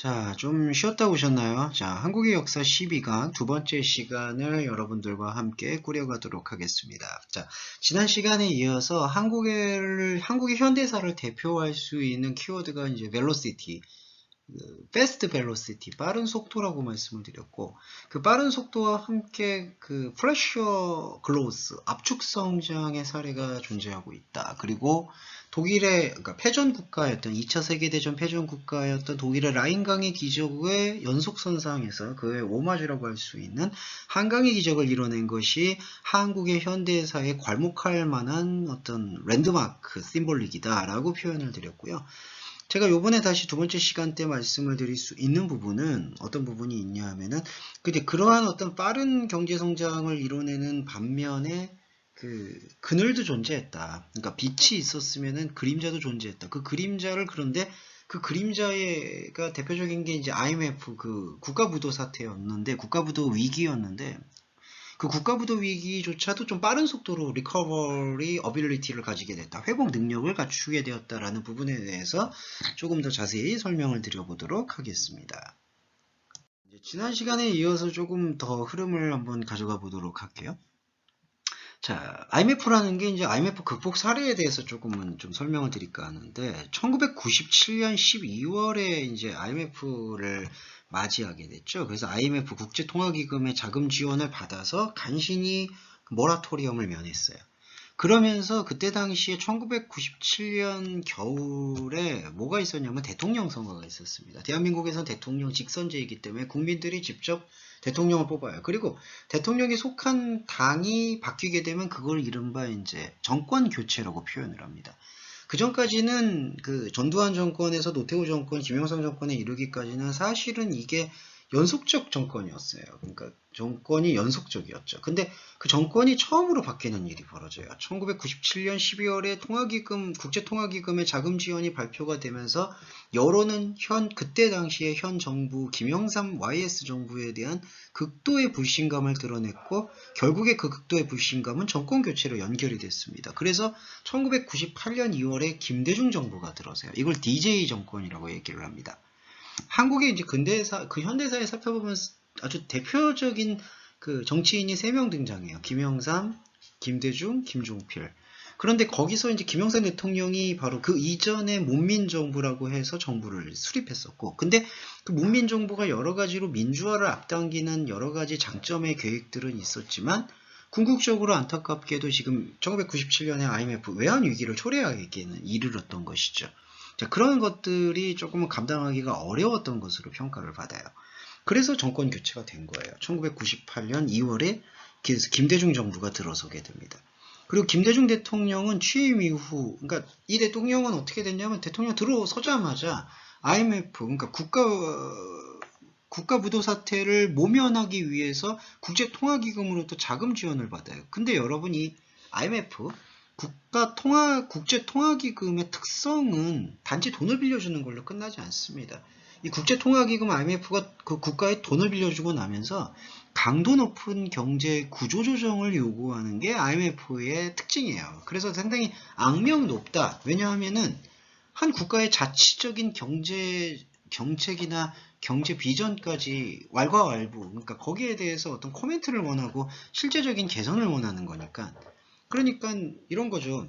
자, 좀 쉬었다 오셨나요? 자, 한국의 역사 12강 두 번째 시간을 여러분들과 함께 꾸려가도록 하겠습니다. 자, 지난 시간에 이어서 한국의 현대사를 대표할 수 있는 키워드가 이제 velocity, fast velocity, 빠른 속도라고 말씀을 드렸고, 그 빠른 속도와 함께 그 pressure growth, 압축 성장의 사례가 존재하고 있다. 그리고 독일의 그러니까 패전 국가였던 2차 세계대전 패전 국가였던 독일의 라인강의 기적의 연속선상에서 그의 오마주라고 할 수 있는 한강의 기적을 이뤄낸 것이 한국의 현대사에 괄목할 만한 어떤 랜드마크 심볼릭이다라고 표현을 드렸고요. 제가 요번에 다시 두 번째 시간 때 말씀을 드릴 수 있는 부분은 어떤 부분이 있냐 하면은 근데 그러한 어떤 빠른 경제 성장을 이뤄내는 반면에 그 그늘도 존재했다. 그러니까 빛이 있었으면은 그림자도 존재했다. 그 그림자를 그런데 그 그림자가 대표적인 게 이제 IMF 그 국가부도 사태였는데 국가부도 위기였는데 그 국가부도 위기조차도 좀 빠른 속도로 리커버리 어빌리티를 가지게 됐다. 회복 능력을 갖추게 되었다라는 부분에 대해서 조금 더 자세히 설명을 드려보도록 하겠습니다. 지난 시간에 이어서 조금 더 흐름을 한번 가져가 보도록 할게요. 자, IMF라는 게 이제 IMF 극복 사례에 대해서 조금은 좀 설명을 드릴까 하는데 1997년 12월에 이제 IMF를 맞이하게 됐죠. 그래서 IMF 국제통화기금의 자금 지원을 받아서 간신히 모라토리엄을 면했어요. 그러면서 그때 당시에 1997년 겨울에 뭐가 있었냐면 대통령 선거가 있었습니다. 대한민국에선 대통령 직선제이기 때문에 국민들이 직접 대통령을 뽑아요. 그리고 대통령이 속한 당이 바뀌게 되면 그걸 이른바 이제 정권 교체라고 표현을 합니다. 그 전까지는 그 전두환 정권에서 노태우 정권, 김영삼 정권에 이르기까지는 사실은 이게 연속적 정권이었어요. 그러니까 정권이 연속적이었죠. 근데 그 정권이 처음으로 바뀌는 일이 벌어져요. 1997년 12월에 국제통화기금의 자금 지원이 발표가 되면서 여론은 그때 당시에 현 정부 김영삼 YS 정부에 대한 극도의 불신감을 드러냈고 결국에 그 극도의 불신감은 정권 교체로 연결이 됐습니다. 그래서 1998년 2월에 김대중 정부가 들어서요. 이걸 DJ 정권이라고 얘기를 합니다. 한국의 이제 그 현대사에 살펴보면 아주 대표적인 그 정치인이 3명 등장해요. 김영삼, 김대중, 김종필. 그런데 거기서 이제 김영삼 대통령이 바로 그 이전에 문민정부라고 해서 정부를 수립했었고, 근데 그 문민정부가 여러 가지로 민주화를 앞당기는 여러 가지 장점의 계획들은 있었지만, 궁극적으로 안타깝게도 지금 1997년에 IMF 외환위기를 초래하기에는 이르렀던 것이죠. 자, 그런 것들이 조금은 감당하기가 어려웠던 것으로 평가를 받아요. 그래서 정권 교체가 된 거예요. 1998년 2월에 김대중 정부가 들어서게 됩니다. 그리고 김대중 대통령은 취임 이후, 그러니까 이 대통령은 어떻게 됐냐면 대통령 들어서자마자 IMF, 그러니까 국가부도 사태를 모면하기 위해서 국제통화기금으로부터 자금 지원을 받아요. 근데 여러분 이 IMF 국제통화기금의 특성은 단지 돈을 빌려주는 걸로 끝나지 않습니다. 이 국제통화기금 IMF가 그 국가에 돈을 빌려주고 나면서 강도 높은 경제 구조조정을 요구하는 게 IMF의 특징이에요. 그래서 상당히 악명 높다. 왜냐하면은 한 국가의 자치적인 경책이나 경제 비전까지 왈가왈부, 그러니까 거기에 대해서 어떤 코멘트를 원하고 실제적인 개선을 원하는 거니까. 그러니까 이런 거죠.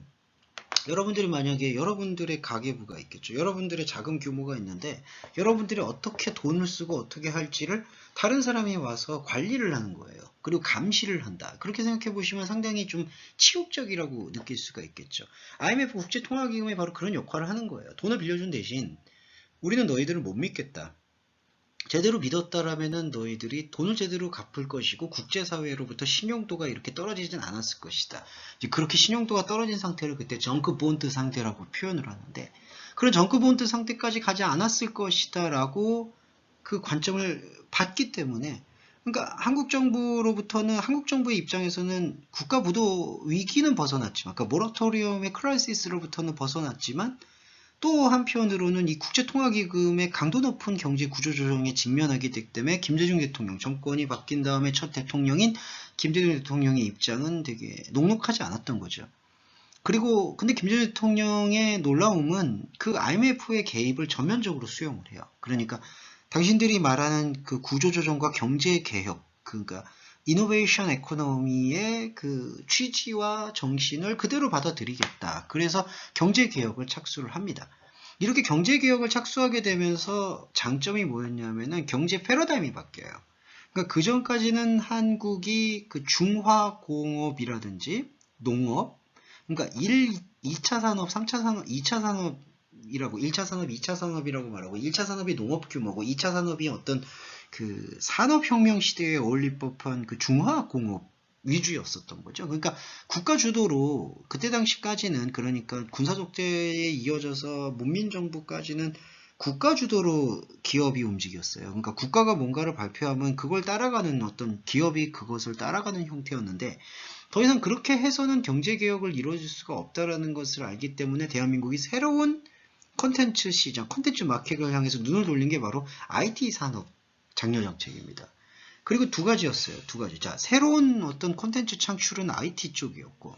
여러분들이 만약에 여러분들의 가계부가 있겠죠. 여러분들의 자금 규모가 있는데 여러분들이 어떻게 돈을 쓰고 어떻게 할지를 다른 사람이 와서 관리를 하는 거예요. 그리고 감시를 한다. 그렇게 생각해 보시면 상당히 좀 치욕적이라고 느낄 수가 있겠죠. IMF 국제통화기금이 바로 그런 역할을 하는 거예요. 돈을 빌려준 대신 우리는 너희들을 못 믿겠다. 제대로 믿었다라면은 너희들이 돈을 제대로 갚을 것이고 국제사회로부터 신용도가 이렇게 떨어지진 않았을 것이다. 이제 그렇게 신용도가 떨어진 상태를 그때 정크 본드 상태라고 표현을 하는데 그런 정크 본드 상태까지 가지 않았을 것이다라고 그 관점을 받기 때문에 그러니까 한국 정부의 입장에서는 국가 부도 위기는 벗어났지만 그러니까 모라토리엄의 크라이시스로부터는 벗어났지만 또 한편으로는 이 국제통화기금의 강도 높은 경제 구조조정에 직면하게 되기 때문에 김대중 대통령 정권이 바뀐 다음에 첫 대통령인 김대중 대통령의 입장은 되게 녹록하지 않았던 거죠. 그리고 근데 김대중 대통령의 놀라움은 그 IMF의 개입을 전면적으로 수용을 해요. 그러니까 당신들이 말하는 그 구조조정과 경제개혁, 그러니까 이노베이션 에코노미의 그 취지와 정신을 그대로 받아들이겠다. 그래서 경제개혁을 착수를 합니다. 이렇게 경제개혁을 착수하게 되면서 장점이 뭐였냐면은 경제 패러다임이 바뀌어요. 그러니까 그 전까지는 한국이 그 중화공업이라든지 농업, 그러니까 2차 산업, 3차 산업, 2차 산업이라고, 1차 산업, 2차 산업이라고 말하고, 1차 산업이 농업 규모고, 2차 산업이 어떤 그 산업혁명 시대에 어울릴 법한 그 중화공업 위주였었던 거죠. 그러니까 국가 주도로 그때 당시까지는, 그러니까 군사독재에 이어져서 문민정부까지는 국가 주도로 기업이 움직였어요. 그러니까 국가가 뭔가를 발표하면 그걸 따라가는, 어떤 기업이 그것을 따라가는 형태였는데, 더 이상 그렇게 해서는 경제개혁을 이루어질 수가 없다라는 것을 알기 때문에 대한민국이 새로운 콘텐츠 시장, 콘텐츠 마켓을 향해서 눈을 돌린 게 바로 IT 산업 장려 정책입니다. 그리고 두 가지였어요. 두 가지. 자, 새로운 어떤 콘텐츠 창출은 IT 쪽이었고,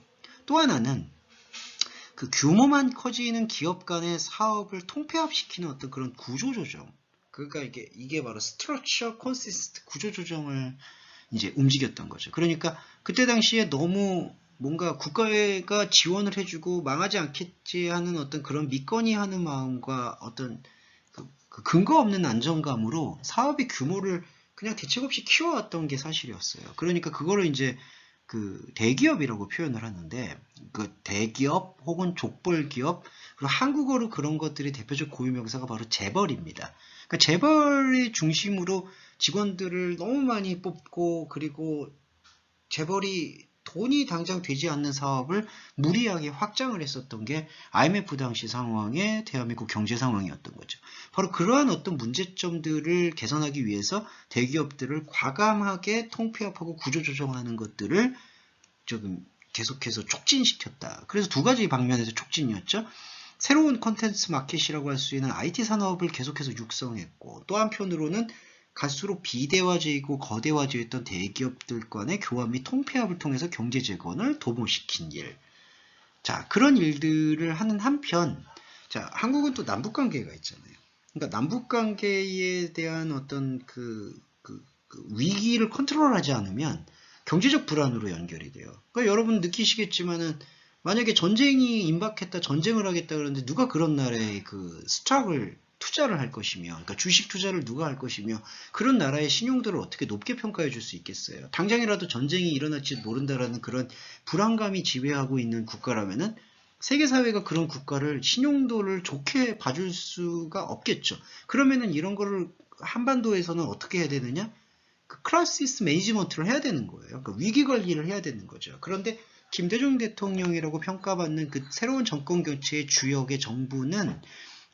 또 하나는 그 규모만 커지는 기업 간의 사업을 통폐합시키는 어떤 그런 구조조정. 그러니까 이게 바로 스트럭처 컨시스트 구조조정을 이제 움직였던 거죠. 그러니까 그때 당시에 너무 뭔가 국가가 지원을 해주고 망하지 않겠지 하는 어떤 그런 믿거니 하는 마음과 어떤 그 근거 없는 안정감으로 사업의 규모를 그냥 대책 없이 키워왔던 게 사실이었어요. 그러니까 그거를 이제 그 대기업이라고 표현을 하는데, 그 대기업 혹은 족벌기업, 그리고 한국어로 그런 것들이 대표적 고유명사가 바로 재벌입니다. 그러니까 재벌의 중심으로 직원들을 너무 많이 뽑고, 그리고 재벌이 돈이 당장 되지 않는 사업을 무리하게 확장을 했었던 게 IMF 당시 상황의 대한민국 경제 상황이었던 거죠. 바로 그러한 어떤 문제점들을 개선하기 위해서 대기업들을 과감하게 통폐합하고 구조조정하는 것들을 조금 계속해서 촉진시켰다. 그래서 두 가지 방면에서 촉진이었죠. 새로운 콘텐츠 마켓이라고 할 수 있는 IT 산업을 계속해서 육성했고, 또 한편으로는 갈수록 비대화제이고 거대화제였던 대기업들 간의 교환 및 통폐합을 통해서 경제 재건을 도모시킨 일. 자, 그런 일들을 하는 한편, 자, 한국은 또 남북 관계가 있잖아요. 그러니까 남북 관계에 대한 어떤 그 위기를 컨트롤하지 않으면 경제적 불안으로 연결이 돼요. 그러니까 여러분 느끼시겠지만은, 만약에 전쟁이 임박했다, 전쟁을 하겠다 그러는데 누가 그런 나라에 그 스탁을 투자를 할 것이며, 그러니까 주식 투자를 누가 할 것이며, 그런 나라의 신용도를 어떻게 높게 평가해 줄 수 있겠어요? 당장이라도 전쟁이 일어날지 모른다라는 그런 불안감이 지배하고 있는 국가라면은 세계사회가 그런 국가를 신용도를 좋게 봐줄 수가 없겠죠. 그러면은 이런 거를 한반도에서는 어떻게 해야 되느냐? 그 크라이시스 매니지먼트를 해야 되는 거예요. 그러니까 위기 관리를 해야 되는 거죠. 그런데 김대중 대통령이라고 평가받는 그 새로운 정권 교체의 주역의 정부는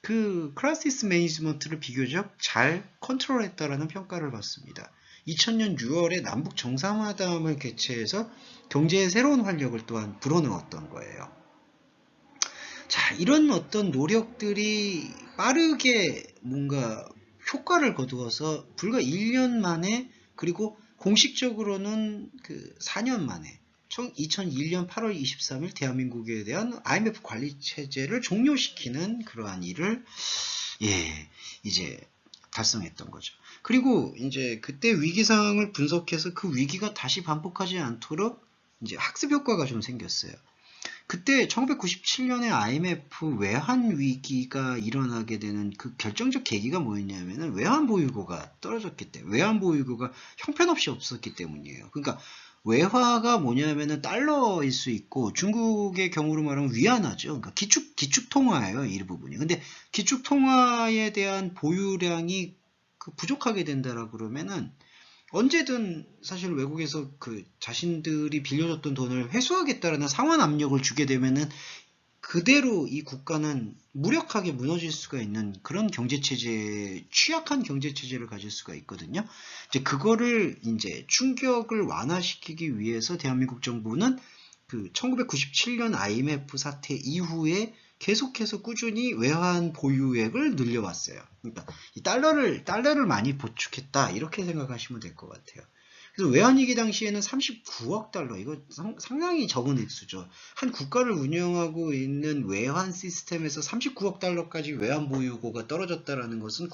그 크라이시스 매니지먼트를 비교적 잘 컨트롤했다라는 평가를 받습니다. 2000년 6월에 남북 정상회담을 개최해서 경제의 새로운 활력을 또한 불어넣었던 거예요. 자, 이런 어떤 노력들이 빠르게 뭔가 효과를 거두어서 불과 1년 만에, 그리고 공식적으로는 그 4년 만에 2001년 8월 23일 대한민국에 대한 IMF 관리 체제를 종료시키는 그러한 일을 이제 달성했던 거죠. 그리고 이제 그때 위기 상황을 분석해서 그 위기가 다시 반복하지 않도록 이제 학습 효과가 좀 생겼어요. 그때 1997년에 IMF 외환 위기가 일어나게 되는 그 결정적 계기가 뭐였냐면은 외환 보유고가 떨어졌기 때문에, 외환 보유고가 형편없이 없었기 때문이에요. 그러니까 외화가 뭐냐면은 달러일 수 있고, 중국의 경우로 말하면 위안화죠. 그러니까 기축 통화예요, 이 부분이. 근데 기축 통화에 대한 보유량이 그 부족하게 된다라 그러면은 언제든 사실 외국에서 그 자신들이 빌려줬던 돈을 회수하겠다라는 상환 압력을 주게 되면은 그대로 이 국가는 무력하게 무너질 수가 있는 그런 경제체제, 취약한 경제체제를 가질 수가 있거든요. 이제 그거를 이제 충격을 완화시키기 위해서 대한민국 정부는 그 1997년 IMF 사태 이후에 계속해서 꾸준히 외환 보유액을 늘려왔어요. 그러니까 이 달러를 많이 보축했다, 이렇게 생각하시면 될 것 같아요. 그래서 외환위기 당시에는 39억 달러, 이거 상당히 적은 액수죠. 한 국가를 운영하고 있는 외환 시스템에서 39억 달러까지 외환 보유고가 떨어졌다라는 것은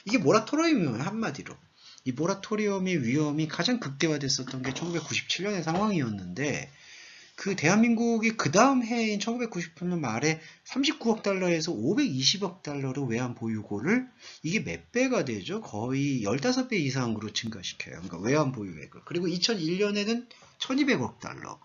이게 모라토리움이에요, 한마디로. 이 모라토리움의 위험이 가장 극대화됐었던 게 1997년의 상황이었는데, 그 대한민국이 그 다음 해인 1998년 말에 39억 달러에서 520억 달러로 외환 보유고를, 이게 몇 배가 되죠? 거의 15배 이상으로 증가시켜요. 그러니까 외환 보유액을. 그리고 2001년에는 1200억 달러.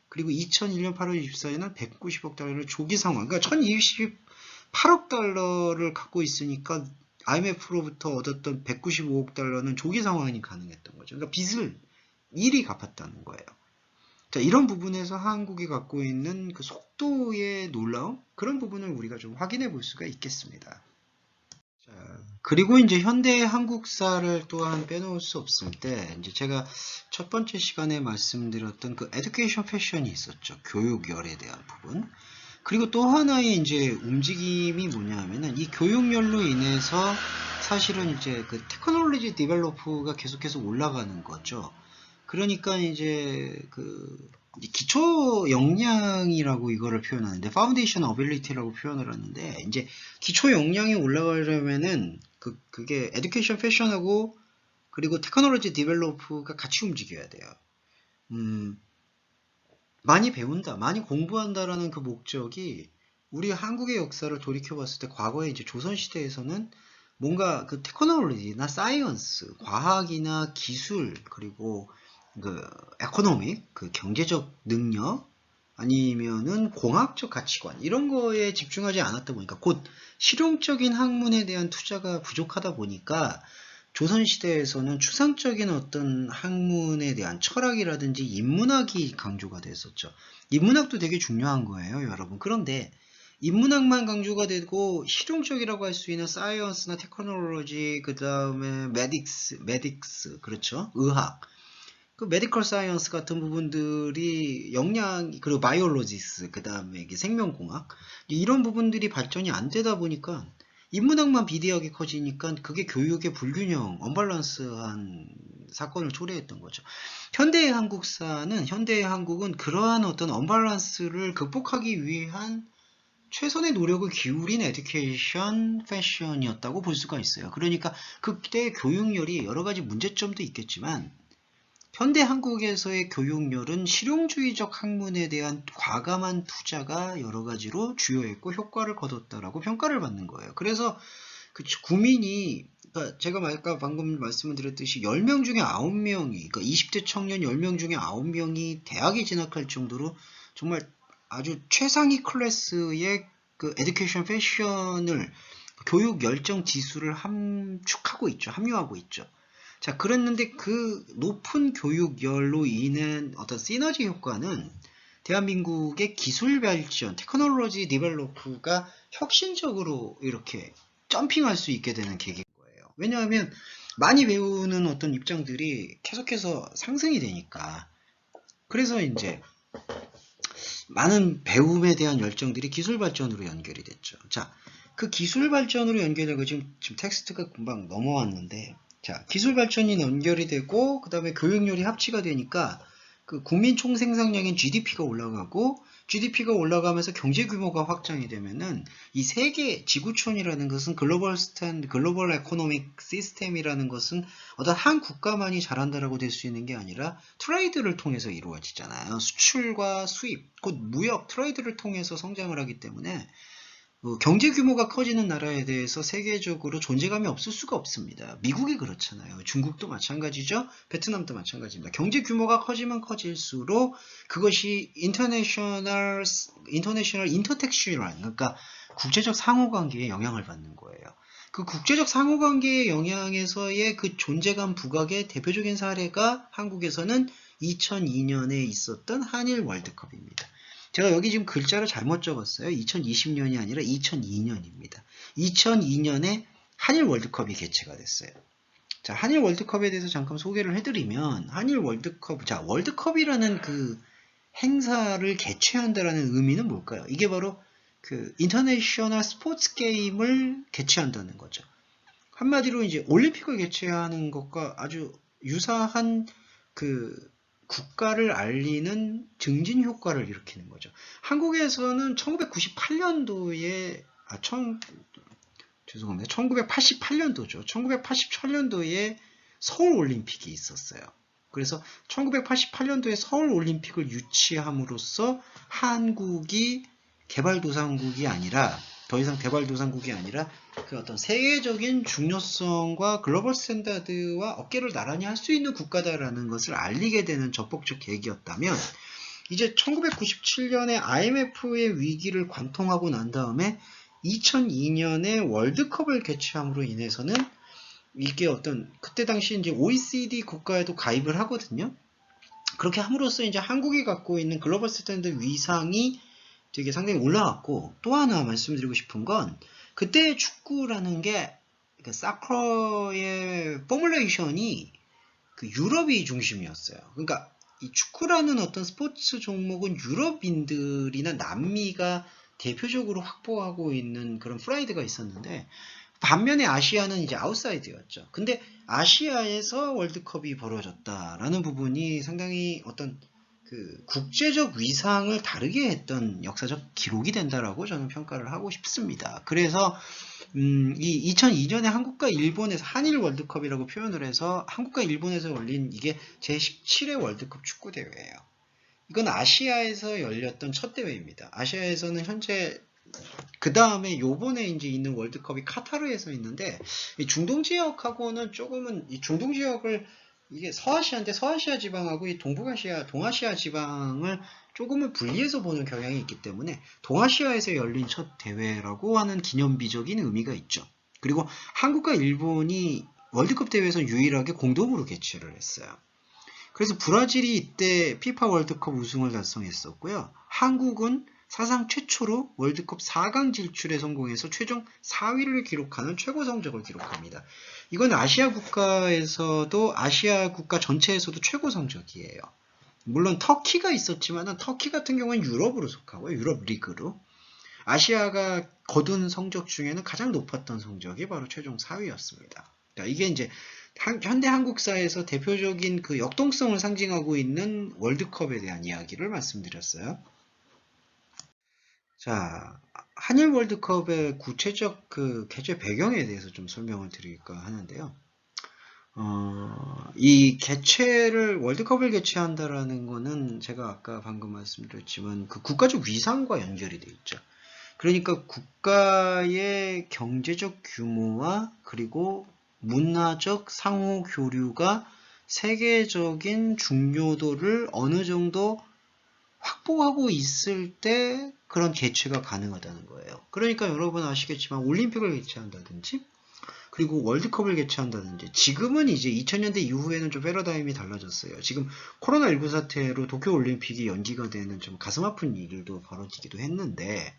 그리고 2001년 8월 24일에는 190억 달러를 조기 상환. 그러니까 1028억 달러를 갖고 있으니까 IMF로부터 얻었던 195억 달러는 조기 상환이 가능했던 거죠. 그러니까 빚을 미리 갚았다는 거예요. 자, 이런 부분에서 한국이 갖고 있는 그 속도의 놀라움? 그런 부분을 우리가 좀 확인해 볼 수가 있겠습니다. 자, 그리고 이제 현대 한국사를 또한 빼놓을 수 없을 때, 이제 제가 첫 번째 시간에 말씀드렸던 그 에듀케이션 패션이 있었죠. 교육열에 대한 부분. 그리고 또 하나의 이제 움직임이 뭐냐 하면은 이 교육열로 인해서 사실은 이제 그 테크놀로지 디벨로프가 계속해서 올라가는 거죠. 그러니까 이제 그 기초 역량이라고 이거를 표현하는데, 파운데이션 어빌리티라고 표현을 하는데, 이제 기초 역량이 올라가려면은 그게 에듀케이션 패션하고 그리고 테크놀로지 디벨로프가 같이 움직여야 돼요. 많이 배운다, 많이 공부한다라는 그 목적이, 우리 한국의 역사를 돌이켜 봤을 때 과거에 이제 조선 시대에서는 뭔가 그 테크놀로지나 사이언스, 과학이나 기술, 그리고 그 에코노믹, 그 경제적 능력, 아니면은 공학적 가치관, 이런 거에 집중하지 않았다 보니까, 곧 실용적인 학문에 대한 투자가 부족하다 보니까 조선시대에서는 추상적인 어떤 학문에 대한 철학이라든지 인문학이 강조가 됐었죠. 인문학도 되게 중요한 거예요, 여러분. 그런데 인문학만 강조가 되고 실용적이라고 할 수 있는 사이언스나 테크놀로지, 그 다음에 메딕스, 그렇죠? 의학, 그 메디컬 사이언스 같은 부분들이 그리고 바이올로지스, 그 다음에 생명공학, 이런 부분들이 발전이 안 되다 보니까 인문학만 비대하게 커지니까 그게 교육의 불균형, 언밸런스한 사건을 초래했던 거죠. 현대의 한국은 그러한 어떤 언밸런스를 극복하기 위한 최선의 노력을 기울인 에듀케이션 패션이었다고 볼 수가 있어요. 그러니까 그때 교육열이 여러 가지 문제점도 있겠지만, 현대 한국에서의 교육열은 실용주의적 학문에 대한 과감한 투자가 여러 가지로 주요했고 효과를 거뒀다라고 평가를 받는 거예요. 그래서 국민이, 그러니까 제가 아까 방금 말씀을 드렸듯이 10명 중에 9명이, 그러니까 20대 청년 10명 중에 9명이 대학에 진학할 정도로 정말 아주 최상위 클래스의 그 에듀케이션 패션을, 교육 열정 지수를 함유하고 있죠. 자, 그랬는데 그 높은 교육열로 인한 어떤 시너지 효과는 대한민국의 기술 발전, 테크놀로지 디벨로프가 혁신적으로 이렇게 점핑할 수 있게 되는 계기인 거예요. 왜냐하면 많이 배우는 어떤 입장들이 계속해서 상승이 되니까. 그래서 이제 많은 배움에 대한 열정들이 기술 발전으로 연결이 됐죠. 자, 그 기술 발전으로 연결되고 지금 텍스트가 금방 넘어왔는데, 자, 기술 발전이 연결이 되고, 그 다음에 교육열이 합치가 되니까, 그 국민 총생산량인 GDP가 올라가고, GDP가 올라가면서 경제 규모가 확장이 되면은, 이 세계 지구촌이라는 것은 글로벌 에코노믹 시스템이라는 것은 어떤 한 국가만이 잘한다라고 될 수 있는 게 아니라 트레이드를 통해서 이루어지잖아요. 수출과 수입, 곧 무역, 트레이드를 통해서 성장을 하기 때문에, 경제 규모가 커지는 나라에 대해서 세계적으로 존재감이 없을 수가 없습니다. 미국이 그렇잖아요. 중국도 마찬가지죠. 베트남도 마찬가지입니다. 경제 규모가 커지면 커질수록 그것이 인터내셔널 인터텍슈럴, 그러니까 국제적 상호관계에 영향을 받는 거예요. 그 국제적 상호관계의 영향에서의 그 존재감 부각의 대표적인 사례가 한국에서는 2002년에 있었던 한일 월드컵입니다. 제가 여기 지금 글자를 잘못 적었어요. 2020년이 아니라 2002년입니다. 2002년에 한일 월드컵이 개최가 됐어요. 자, 한일 월드컵에 대해서 잠깐 소개를 해드리면, 한일 월드컵, 자, 월드컵이라는 그 행사를 개최한다라는 의미는 뭘까요? 이게 바로 그 인터내셔널 스포츠 게임을 개최한다는 거죠. 한마디로 이제 올림픽을 개최하는 것과 아주 유사한 그 국가를 알리는 증진 효과를 일으키는 거죠. 한국에서는 1998년도에 죄송합니다. 1988년도죠. 1988년도에 서울 올림픽이 있었어요. 그래서 1988년도에 서울 올림픽을 유치함으로써 한국이 개발도상국이 아니라 더 이상 개발도상국이 아니라 그 어떤 세계적인 중요성과 글로벌 스탠다드와 어깨를 나란히 할 수 있는 국가다라는 것을 알리게 되는 전폭적 계기였다면 이제 1997년에 IMF의 위기를 관통하고 난 다음에 2002년에 월드컵을 개최함으로 인해서는 이게 어떤 그때 당시 이제 OECD 국가에도 가입을 하거든요. 그렇게 함으로써 이제 한국이 갖고 있는 글로벌 스탠다드 위상이 되게 상당히 올라왔고, 또 하나 말씀드리고 싶은 건 그때 축구라는 게 사커의 포뮬레이션이 그 유럽이 중심이었어요. 그러니까 이 축구라는 어떤 스포츠 종목은 유럽인들이나 남미가 대표적으로 확보하고 있는 그런 프라이드가 있었는데, 반면에 아시아는 이제 아웃사이드였죠. 근데 아시아에서 월드컵이 벌어졌다라는 부분이 상당히 어떤 그 국제적 위상을 다르게 했던 역사적 기록이 된다라고 저는 평가를 하고 싶습니다. 그래서 이 2002년에 한국과 일본에서 한일 월드컵이라고 표현을 해서 한국과 일본에서 열린 이게 제17회 월드컵 축구 대회예요. 이건 아시아에서 열렸던 첫 대회입니다. 아시아에서는 현재 그 다음에 요번에 이제 있는 월드컵이 카타르에서 있는데, 이 중동 지역하고는 조금은 이 중동 지역을 이게 서아시아인데 서아시아 지방하고 이 동북아시아, 동아시아 지방을 조금은 분리해서 보는 경향이 있기 때문에 동아시아에서 열린 첫 대회라고 하는 기념비적인 의미가 있죠. 그리고 한국과 일본이 월드컵 대회에서 유일하게 공동으로 개최를 했어요. 그래서 브라질이 이때 피파 월드컵 우승을 달성했었고요. 한국은 사상 최초로 월드컵 4강 진출에 성공해서 최종 4위를 기록하는 최고 성적을 기록합니다. 이건 아시아 국가에서도 아시아 국가 전체에서도 최고 성적이에요. 물론 터키가 있었지만 터키 같은 경우는 유럽으로 속하고요. 유럽 리그로. 아시아가 거둔 성적 중에는 가장 높았던 성적이 바로 최종 4위였습니다. 그러니까 이게 이제 현대 한국사에서 대표적인 그 역동성을 상징하고 있는 월드컵에 대한 이야기를 말씀드렸어요. 자, 한일 월드컵의 구체적 그 개최 배경에 대해서 좀 설명을 드릴까 하는데요. 이 개최를 월드컵을 개최한다라는 거는 제가 아까 방금 말씀드렸지만 그 국가적 위상과 연결이 돼 있죠. 그러니까 국가의 경제적 규모와 그리고 문화적 상호 교류가 세계적인 중요도를 어느 정도 확보하고 있을 때 그런 개최가 가능하다는 거예요. 그러니까 여러분 아시겠지만 올림픽을 개최한다든지 그리고 월드컵을 개최한다든지, 지금은 이제 2000년대 이후에는 좀 패러다임이 달라졌어요. 지금 코로나19 사태로 도쿄올림픽이 연기가 되는 좀 가슴 아픈 일도 벌어지기도 했는데,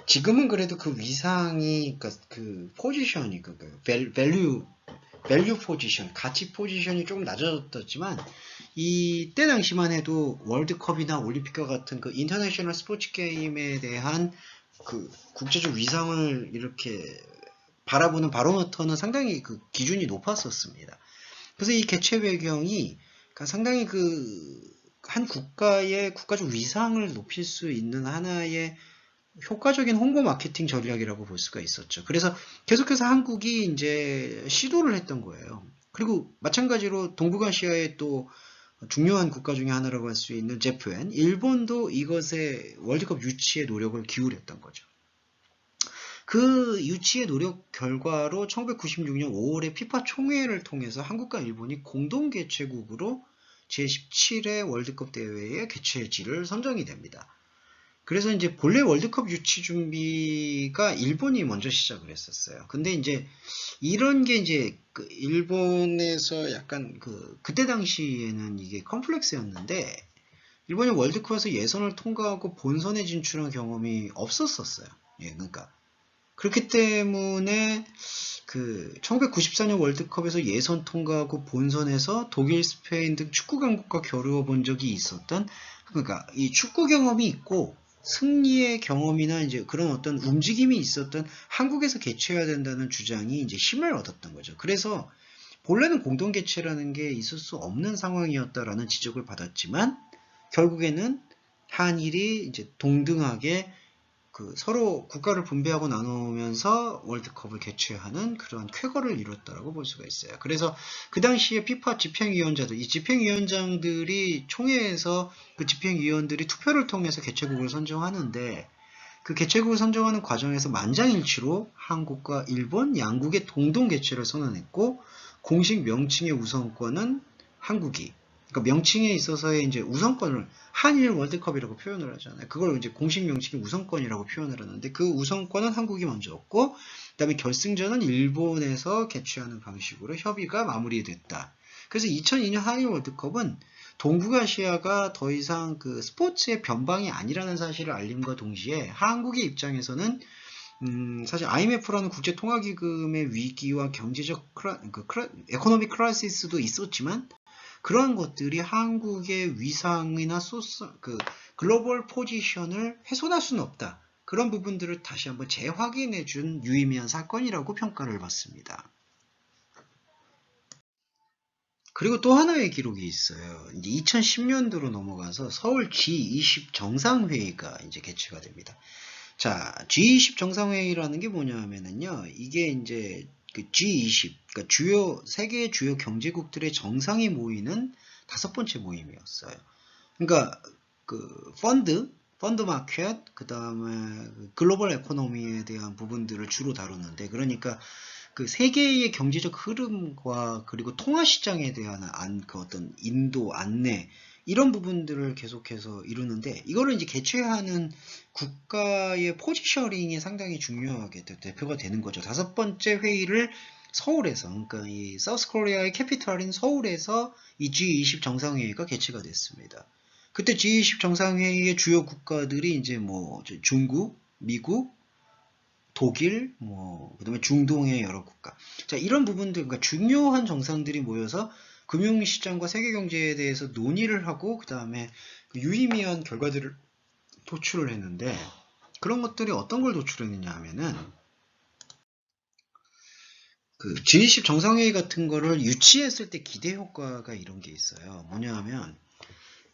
지금은 그래도 그 위상이, 그 포지션이, 밸류 포지션, 가치 포지션이 조금 낮아졌지만, 이때 당시만 해도 월드컵이나 올림픽과 같은 그 인터내셔널 스포츠 게임에 대한 그 국제적 위상을 이렇게 바라보는 바로미터는 상당히 그 기준이 높았었습니다. 그래서 이 개최 배경이 상당히 그 한 국가의 국가적 위상을 높일 수 있는 하나의 효과적인 홍보 마케팅 전략이라고 볼 수가 있었죠. 그래서 계속해서 한국이 이제 시도를 했던 거예요. 그리고 마찬가지로 동북아시아의 또 중요한 국가 중에 하나라고 할 수 있는 재팬, 일본도 이것에 월드컵 유치에 노력을 기울였던 거죠. 그 유치의 노력 결과로 1996년 5월에 피파 총회를 통해서 한국과 일본이 공동 개최국으로 제17회 월드컵 대회의 개최지를 선정이 됩니다. 그래서 이제 본래 월드컵 유치 준비가 일본이 먼저 시작을 했었어요. 근데 이제 이런 게 이제 그 일본에서 약간 그때 당시에는 이게 컴플렉스였는데, 일본이 월드컵에서 예선을 통과하고 본선에 진출한 경험이 없었었어요. 예, 그러니까 그렇기 때문에 그 1994년 월드컵에서 예선 통과하고 본선에서 독일, 스페인 등 축구 강국과 겨루어 본 적이 있었던, 그러니까 이 축구 경험이 있고 승리의 경험이나 이제 그런 어떤 움직임이 있었던 한국에서 개최해야 된다는 주장이 이제 힘을 얻었던 거죠. 그래서 본래는 공동 개최라는 게 있을 수 없는 상황이었다라는 지적을 받았지만 결국에는 한일이 이제 동등하게 그 서로 국가를 분배하고 나누면서 월드컵을 개최하는 그러한 쾌거를 이뤘다라고 볼 수가 있어요. 그래서 그 당시에 피파 집행위원자들, 이 집행위원장들이 총회에서 그 집행위원들이 투표를 통해서 개최국을 선정하는데 그 개최국을 선정하는 과정에서 만장일치로 한국과 일본 양국의 동동 개최를 선언했고 공식 명칭의 우선권은 한국이 그러니까 명칭에 있어서의 이제 우선권을 한일 월드컵이라고 표현을 하잖아요. 그걸 이제 공식 명칭의 우선권이라고 표현을 하는데 그 우선권은 한국이 먼저 얻고 그다음에 결승전은 일본에서 개최하는 방식으로 협의가 마무리됐다. 그래서 2002년 한일 월드컵은 동북아시아가 더 이상 그 스포츠의 변방이 아니라는 사실을 알림과 동시에 한국의 입장에서는 사실 IMF라는 국제통화기금의 위기와 경제적 에코노믹 크라이시스도 있었지만 그러한 것들이 한국의 위상이나 글로벌 포지션을 훼손할 수는 없다. 그런 부분들을 다시 한번 재확인해준 유의미한 사건이라고 평가를 받습니다. 그리고 또 하나의 기록이 있어요. 이제 2010년도로 넘어가서 서울 G20 정상회의가 이제 개최가 됩니다. 자, G20 정상회의라는 게 뭐냐면은요, 이게 이제 그 G20, 그러니까 세계 주요 경제국들의 정상이 모이는 5번째 모임이었어요. 그러니까 그 펀드 마켓, 그 다음에 글로벌 에코노미에 대한 부분들을 주로 다루는데, 그러니까 그 세계의 경제적 흐름과 그리고 통화 시장에 대한 그 어떤 인도 안내 이런 부분들을 계속해서 이루는데 이거를 이제 개최하는 국가의 포지셔닝이 상당히 중요하게 대표가 되는 거죠. 5번째 회의를 서울에서 그러니까 이 사우스 코리아의 캐피털인 서울에서 이 G20 정상회의가 개최가 됐습니다. 그때 G20 정상회의의 주요 국가들이 이제 뭐 중국, 미국, 독일, 그다음에 중동의 여러 국가. 자, 이런 부분들, 그러니까 중요한 정상들이 모여서 금융시장과 세계 경제에 대해서 논의를 하고, 그 다음에 유의미한 결과들을 도출을 했는데, 그런 것들이 어떤 걸 도출했느냐 하면은, 그 G20 정상회의 같은 거를 유치했을 때 기대 효과가 이런 게 있어요. 뭐냐 하면,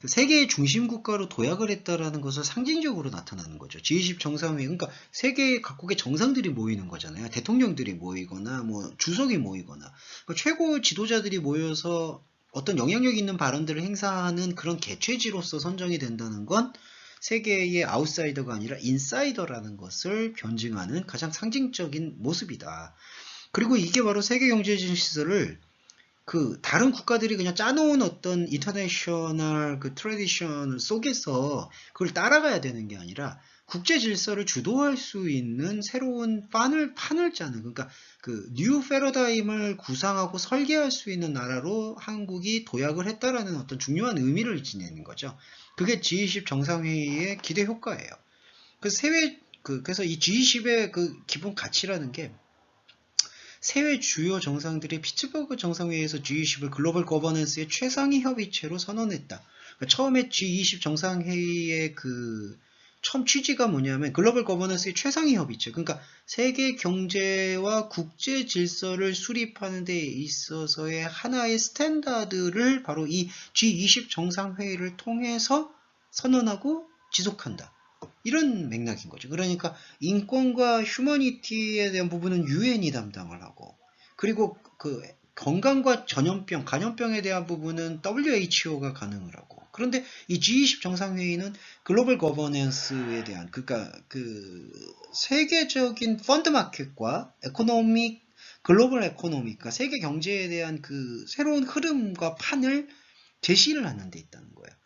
세계의 중심 국가로 도약을 했다라는 것을 상징적으로 나타나는 거죠. G20 정상회의, 그러니까 세계 각국의 정상들이 모이는 거잖아요. 대통령들이 모이거나, 뭐 주석이 모이거나, 그러니까 최고 지도자들이 모여서 어떤 영향력 있는 발언들을 행사하는 그런 개최지로서 선정이 된다는 건 세계의 아웃사이더가 아니라 인사이더라는 것을 변증하는 가장 상징적인 모습이다. 그리고 이게 바로 세계 경제 질서를 그 다른 국가들이 그냥 짜놓은 어떤 인터내셔널 그 트래디션 속에서 그걸 따라가야 되는 게 아니라 국제 질서를 주도할 수 있는 새로운 판을 짜는 그러니까 그 뉴 패러다임을 구상하고 설계할 수 있는 나라로 한국이 도약을 했다라는 어떤 중요한 의미를 지니는 거죠. 그게 G20 정상회의의 기대 효과예요. 그래서 이 G20의 그 기본 가치라는 게 세계 주요 정상들이 피츠버그 정상회의에서 G20을 글로벌 거버넌스의 최상위 협의체로 선언했다. 그러니까 처음에 G20 정상회의의 그 처음 취지가 뭐냐면 글로벌 거버넌스의 최상위 협의체. 그러니까 세계 경제와 국제 질서를 수립하는 데 있어서의 하나의 스탠다드를 바로 이 G20 정상회의를 통해서 선언하고 지속한다. 이런 맥락인 거죠. 그러니까 인권과 휴머니티에 대한 부분은 유엔이 담당을 하고 그리고 그 건강과 전염병, 감염병에 대한 부분은 WHO가 가능을 하고 그런데 이 G20 정상회의는 글로벌 거버넌스에 대한 그러니까 그 세계적인 펀드 마켓과 글로벌 에코노미, 그러니까 세계 경제에 대한 그 새로운 흐름과 판을 제시를 하는 데 있다는 거예요.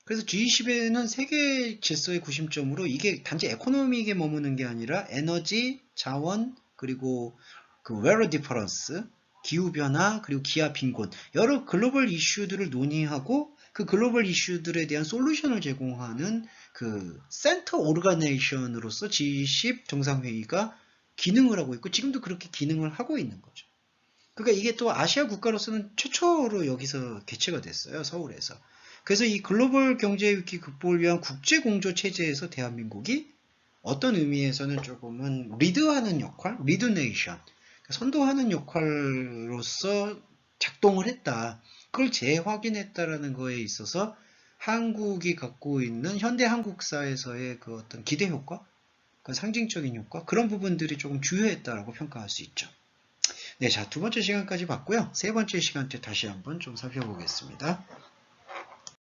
그래서 G20에는 세계 질서의 구심점으로 이게 단지 에코노믹에 머무는 게 아니라 에너지, 자원, 그리고 그 웨러 디퍼런스, 기후변화, 그리고 기아 빈곤 여러 글로벌 이슈들을 논의하고 그 글로벌 이슈들에 대한 솔루션을 제공하는 그 센터 오르가네이션으로서 G20 정상회의가 기능을 하고 있고 지금도 그렇게 기능을 하고 있는 거죠. 그러니까 이게 또 아시아 국가로서는 최초로 여기서 개최가 됐어요. 서울에서. 그래서 이 글로벌 경제 위기 극복을 위한 국제 공조 체제에서 대한민국이 어떤 의미에서는 조금은 리드하는 역할, 리드 네이션, 선도하는 역할로서 작동을 했다. 그걸 재확인했다라는 거에 있어서 한국이 갖고 있는 현대 한국사에서의 그 어떤 기대 효과, 그 상징적인 효과, 그런 부분들이 조금 주요했다라고 평가할 수 있죠. 네, 자, 두 번째 시간까지 봤고요. 세 번째 시간 때 다시 한번 좀 살펴보겠습니다.